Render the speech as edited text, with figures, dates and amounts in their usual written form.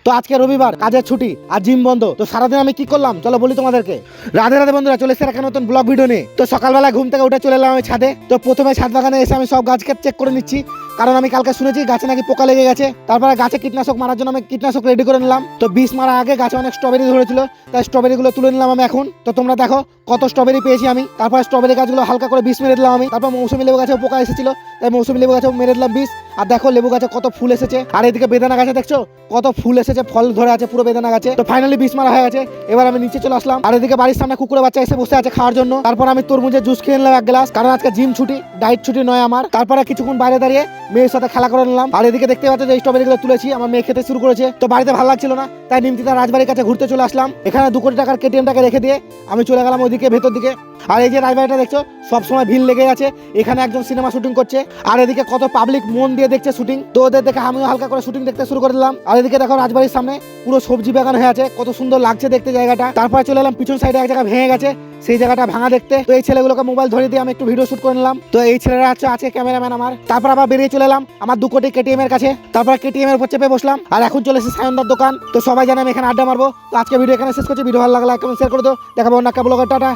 তো আজকে রবিবার, কাজের ছুটি আর জিম বন্ধ। তো সারাদিন আমি কি করলাম চলো বলি তোমাদেরকে। রাধে রাধে বন্ধুরা, চলে এসে একটা নতুন ব্লগ ভিডিও নিয়ে। তো সকালবেলা ঘুম থেকে উঠে চলে এলাম আমি ছাদে। তো প্রথমে ছাদ বাগানে এসে আমি সব গাছকে চেক করে নিচ্ছি, কারণ আমি কালকে শুনেছি গাছে নাকি পোকা লেগে গেছে। তারপরে গাছে কীটনাশক মারার জন্য আমি কীটনাশক রেডি করে নিলাম। তো বিষ মারা আগে গাছে অনেক স্ট্রবেরি ধরেছিল, তাই স্ট্রবেরি গুলো তুলে নিলাম আমি এখন। তো তোমরা দেখো কত স্ট্রবেরি পেয়েছি আমি। তারপরে স্ট্রবেরি গাছগুলো হালকা করে বিষ মেরে দিলাম আমি। তারপর মৌসুমী লেবু গাছেও পোকা এসেছিল, তাই মৌসুমী লেবু গাছেও মেরে দিলাম বিষ। আর দেখো লেবু গাছে কত ফুল এসেছে, আর এদিকে বেদানা গাছে দেখছো কত ফুল এসেছে, ফল ধরে আছে পুরো বেদানা গাছে। তো ফাইনালি বিষ মারা হয়ে গেছে। এবার আমি নিচে চলে আসলাম, আর এদিকে বাড়ির সামনে কুকুরের বাচ্চা এসে বসে আছে খাওয়ার জন্য। তারপর আমি তরমুজের জুস খেয়ে নিলাম এক গ্লাস, কারণ আজকে জিম ছুটি, ডায়েট ছুটি নয় আমার। তারপরে কিছুক্ষণ বাইরে দাঁড়িয়ে মেয়ের সাথে খেলা করে নিলাম। আর এদিকে দেখতে পাচ্ছ যে স্ট্রবেরি গুলো তুলেছি, আমার মেয়ে খেতে শুরু করেছে। তো বাড়িতে ভালো লাগছিল না, তাই নিমতিতা রাজবাড়ির কাছে ঘুরতে চলে আসলাম। এখানে 2 কোটি টাকার কেটিএমটাকে রেখে দিয়ে আমি চলে গেলাম ওইদিকে ভেতর দিকে। আর এই যে রাজবাড়িটা দেখছো সবসময় ভিড় লেগে আছে, এখানে একজন সিনেমা শুটিং করছে। আর এদিকে কত পাবলিক মন দিয়ে দেখছে শুটিং। তো ওদের দেখে আমিও হালকা করে শুটিং দেখতে শুরু করে দিলাম। আর এদিকে দেখো রাজবাড়ির সামনে পুরো সবজি বাগান হয়ে আছে, কত সুন্দর লাগছে দেখতে জায়গাটা। তারপরে চলে এলাম পিছন সাইডে এক জায়গা ভেঙে গেছে, সেই জায়গাটা ভাঙা দেখতে। তো এই ছেলেগুলোকে মোবাইল ধরে দিয়ে আমি একটু ভিডিও শুট করে নিলাম। তো এই ছেলেরা আছে ক্যামেরাম্যান আমার। তারপর আবার বেরিয়ে চলে এলাম আমার 2 কোটি কেটিএম এর কাছে। তারপর কেটিএম এর উপর চেপে বসলাম, আর এখন চলে এসেছি সায়নদার দোকান। তো সবাই জানে আমি এখানে আড্ডা মারবো। তো আজকে ভিডিও এখানে শেষ করছি। ভিডিও ভালো লাগলে লাইক কমেন্ট শেয়ার করে দাও। দেখাবো অন্য একটা ব্লগের। টাটা।